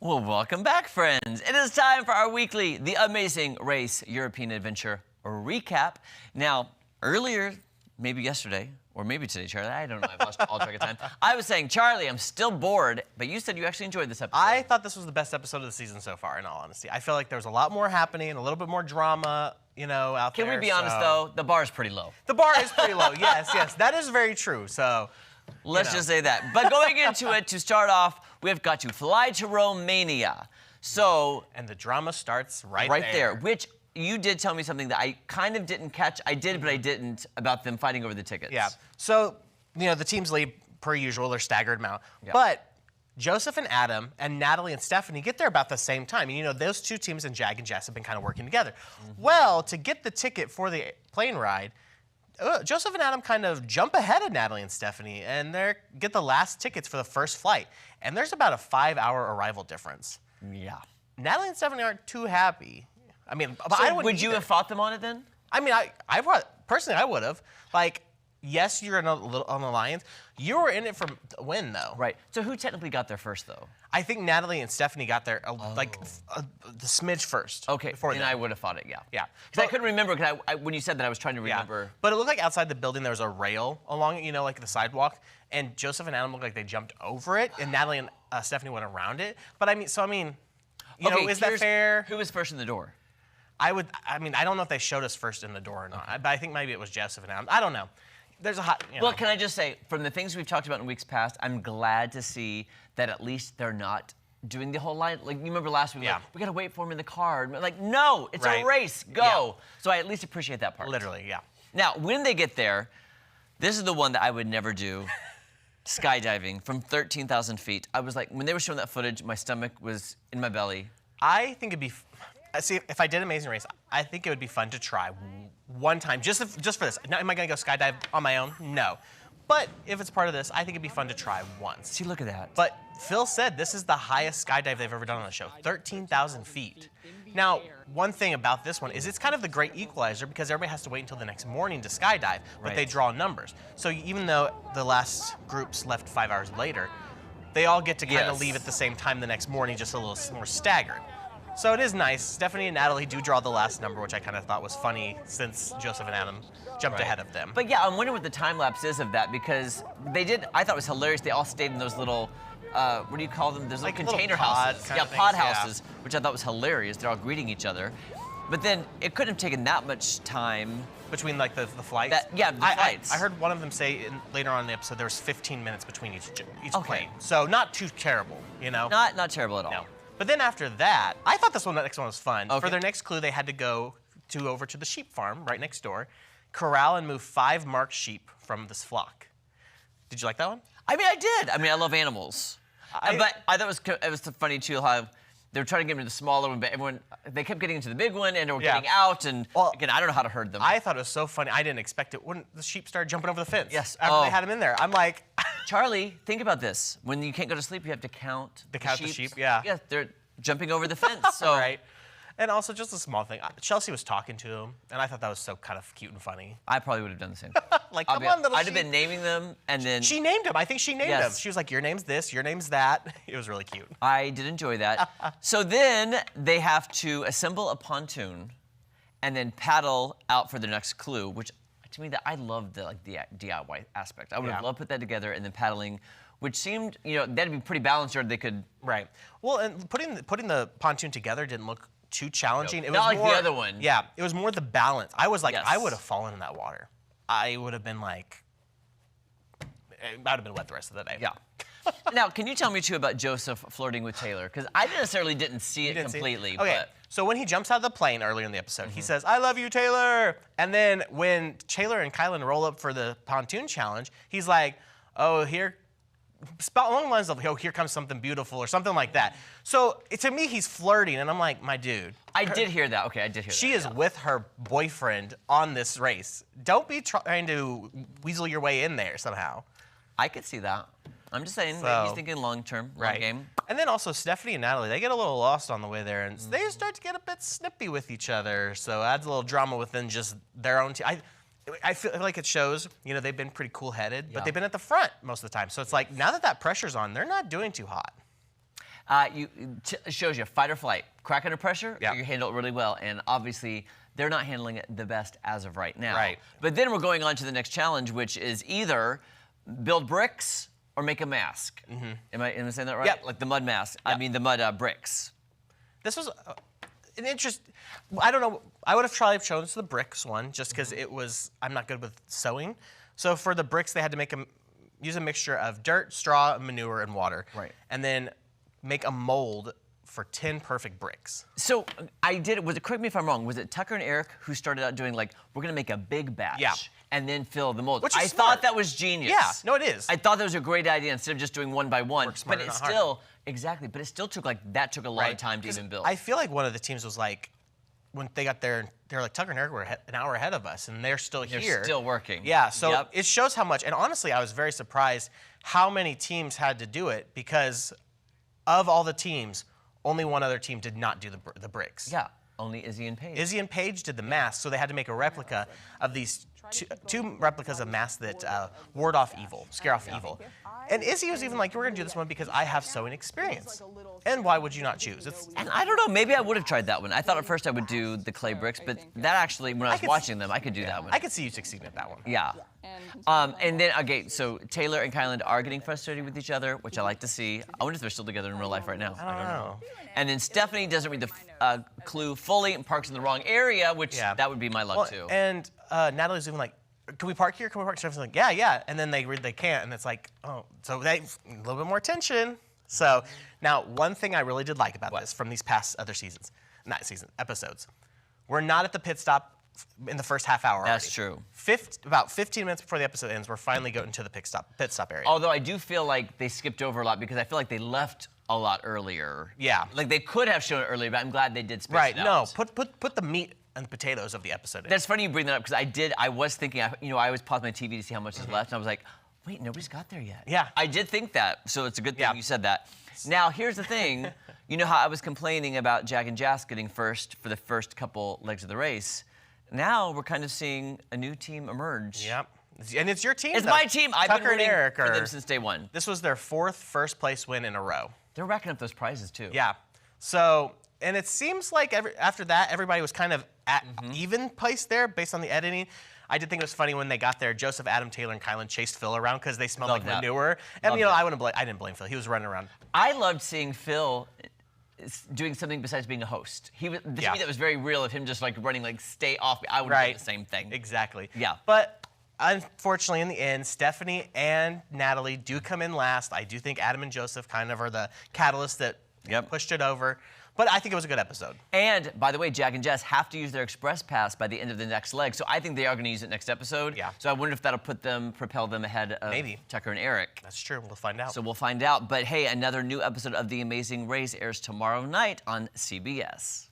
Well, welcome back, friends. It is time for our weekly The Amazing Race European Adventure recap. Now, earlier, maybe yesterday, or maybe today, Charlie, I don't know, I've lost all track of time. I was saying, Charlie, I'm still bored, but you said you actually enjoyed this episode. I thought this was the best episode of the season so far, in all honesty. I feel like there was a lot more happening, a little bit more drama, out there. Can we be honest, though? The bar is pretty low. The bar is pretty low, yes. That is very true, so... Let's just say that. But going into it, to start off, we've got to fly to Romania. So... And the drama starts right there. Which you did tell me something that I kind of didn't catch. I did, but I didn't, about them fighting over the tickets. Yeah. So, the teams leave, per usual, they're staggered amount. Yeah. But Joseph and Adam and Natalie and Stephanie get there about the same time. And, those two teams and Jag and Jess have been kind of working together. Well, to get the ticket for the plane ride, Joseph and Adam kind of jump ahead of Natalie and Stephanie, and they get the last tickets for the first flight. And there's about a 5-hour arrival difference. Yeah. Natalie and Stephanie aren't too happy. I mean, but So I wouldn't would you either. have fought them on it then? I mean, personally, I would have. Like, yes, you're on an alliance. You were in it for a win, though. Right. So who technically got there first, though? I think Natalie and Stephanie got there the smidge first. Okay, before then them. I would have fought it, yeah. Yeah. Because I couldn't remember, because when you said that, I was trying to remember. Yeah. But it looked like outside the building there was a rail along it, like the sidewalk, and Joseph and Adam looked like they jumped over it, and Natalie and Stephanie went around it. But is that fair? Who was first in the door? I don't know if they showed us first in the door or not, but I think maybe it was Joseph and Adam. I don't know. There's a hot, Well, can I just say, from the things we've talked about in weeks past, I'm glad to see that at least they're not doing the whole line. Like, you remember last week, Yeah. like, we got to wait for him in the car. Like, no, it's Right. a race. Go. Yeah. So I at least appreciate that part. Literally, yeah. Now, when they get there, this is the one that I would never do. Skydiving from 13,000 feet. I was like, when they were showing that footage, my stomach was in my belly. I think it'd be, see, if I did Amazing Race, I think it would be fun to try one time, just for this. Now, am I gonna go skydive on my own? No. But if it's part of this, I think it'd be fun to try once. See, look at that. But Phil said this is the highest skydive they've ever done on the show, 13,000 feet. Now, one thing about this one is it's kind of the great equalizer because everybody has to wait until the next morning to skydive, but they Right. draw numbers. So even though the last groups left 5 hours later, they all get to kind of Yes. leave at the same time the next morning, just a little more staggered. So it is nice. Stephanie and Natalie do draw the last number, which I kind of thought was funny since Joseph and Adam jumped ahead of them. But yeah, I'm wondering what the time lapse is of that, because they did, I thought it was hilarious. They all stayed in those little, what do you call them? Those Like little container little pod houses. kind Yeah, of pod things, yeah. houses, which I thought was hilarious. They're all greeting each other. But then it couldn't have taken that much time. Between like the flights? The flights. I heard one of them say later on in the episode there was 15 minutes between each Okay. plane. So not too terrible, Not terrible at all. No. But then after that, I thought the next one was fun. Okay. For their next clue, they had to go over to the sheep farm right next door, corral and move 5 marked sheep from this flock. Did you like that one? I mean, I did. I mean, I love animals. But I thought it was funny, too, how they were trying to get into the smaller one, but they kept getting into the big one, and they were Yeah. getting out, and Well, again, I don't know how to herd them. I thought it was so funny. I didn't expect it when the sheep started jumping over the fence. Yes. After Oh. they had them in there. I'm like... Charlie, think about this. When you can't go to sleep, you have to count To count the sheep. sheep, yeah. Yeah, they're jumping over the fence. So Right. And also just a small thing. Chelsea was talking to him, and I thought that was so kind of cute and funny. I probably would have done the same. Like, I'll come be- on, little I'd sheep. have been naming them, and then She named him. I think she named Yes. him. She was like, your name's this, your name's that. It was really cute. I did enjoy that. So then they have to assemble a pontoon and then paddle out for their next clue, which to me, I love the DIY aspect. I would have Yeah. loved to put that together and then paddling, which seemed, that'd be pretty balanced, or they could. Right. Well, and putting the pontoon together didn't look too challenging. No, It not was like the more, other one. Yeah, it was more the balance. I was like, Yes. I would have fallen in that water. I would have been like, I would have been wet the rest of the day. Yeah. Now, can you tell me, too, about Joseph flirting with Taylor? Because I necessarily didn't see it Didn't see it? completely. Okay, But so when he jumps out of the plane earlier in the episode, he says, I love you, Taylor. And then when Taylor and Kylan roll up for the pontoon challenge, he's like, oh, along the lines of, oh, here comes something beautiful or something like that. So to me, he's flirting, and I'm like, my dude. I did hear that. Okay, I did hear that. She is with her boyfriend on this race. Don't be trying to weasel your way in there somehow. I could see that. I'm just saying, maybe So- he's thinking long-term, long game. And then also Stephanie and Natalie, they get a little lost on the way there, and they start to get a bit snippy with each other. So it adds a little drama within just their own team. I feel like it shows, they've been pretty cool-headed, but Yeah. they've been at the front most of the time. So it's like, now that pressure's on, they're not doing too hot. shows you fight or flight. Crack under pressure, Yeah. you handle it really well. And obviously, they're not handling it the best as of right now. Right. But then we're going on to the next challenge, which is either build bricks or make a mask. Am I saying that right? Yep. Like the mud mask. I mean the mud bricks. This was an interest. I don't know. I would have probably chosen the bricks one just because it was. I'm not good with sewing, so for the bricks they had to use a mixture of dirt, straw, manure, and water. Right. And then make a mold for 10 perfect bricks. So I did. Correct me if I'm wrong. Was it Tucker and Eric who started out doing like we're gonna make a big batch? Yeah. And then fill the mold. Which is I smart. thought that was genius. Yeah. No, it is. I thought that was a great idea instead of just doing one by one. Work smarter, But it not harder. still exactly. But it still took a lot of time to 'Cause even build. I feel like one of the teams was like, when they got there, they're like, Tucker and Eric were an hour ahead of us, and they're still They're here. still working. Yeah, so Yep. it shows how much. And honestly, I was very surprised how many teams had to do it because of all the teams, only one other team did not do the bricks. Yeah. Only Izzy and Paige. Izzy and Paige did the masks, so they had to make a replica of these two replicas of masks that ward off evil, scare off evil. And Izzy was even like, we're gonna do this one because I have sewing experience. And why would you not choose? And I don't know, maybe I would have tried that one. I thought at first I would do the clay bricks, but that actually, when I was could watching them, I could do that one. I could see you succeeding at that one. Yeah. And then, okay, so Taylor and Kyland are getting frustrated with each other, which I like to see. I wonder if they're still together in real life right now. I don't know. And then Stephanie doesn't read the clue fully and parks in the wrong area, which that would be my luck too. And Natalie's even like, can we park here? Can we park? Stephanie's like, yeah. And then they can't, and it's like, oh, so a little bit more tension. So now, one thing I really did like about this from these past other episodes, we're not at the pit stop in the first half hour. That's already. true. About 15 minutes before the episode ends, we're finally going to the pit stop area. Although I do feel like they skipped over a lot because I feel like they left a lot earlier. Yeah. Like they could have shown it earlier, but I'm glad they did space Right. it No. out. Put the meat and potatoes of the episode in. That's funny you bring that up because I was thinking, I always pause my TV to see how much is left, and I was like, wait, nobody's got there yet. Yeah. I did think that, so it's a good thing Yeah. you said that. Now, here's the thing. You know how I was complaining about Jag and Jas getting first for the first couple legs of the race? Now we're kind of seeing a new team emerge. Yep. And it's your team. It's though. my team. I've Tucker been and rooting Eric for are. them since day one. This was their fourth first place win in a row. They're racking up those prizes, too. Yeah. So, and it seems like after that, everybody was kind of at even place there based on the editing. I did think it was funny when they got there. Joseph, Adam, Taylor, and Kyland chased Phil around because they smelled Love like that. manure. And Love you know, that. I didn't blame Phil. He was running around. I loved seeing Phil doing something besides being a host. To me, that was very real of him just like running, like, stay off me. I would have done the same thing. Exactly. Yeah. But unfortunately, in the end, Stephanie and Natalie do come in last. I do think Adam and Joseph kind of are the catalyst that pushed it over. But I think it was a good episode. And, by the way, Jag and Jess have to use their express pass by the end of the next leg, so I think they are going to use it next episode. Yeah. So I wonder if that'll propel them ahead of Tucker and Eric. That's true. We'll find out. So we'll find out. But hey, another new episode of The Amazing Race airs tomorrow night on CBS.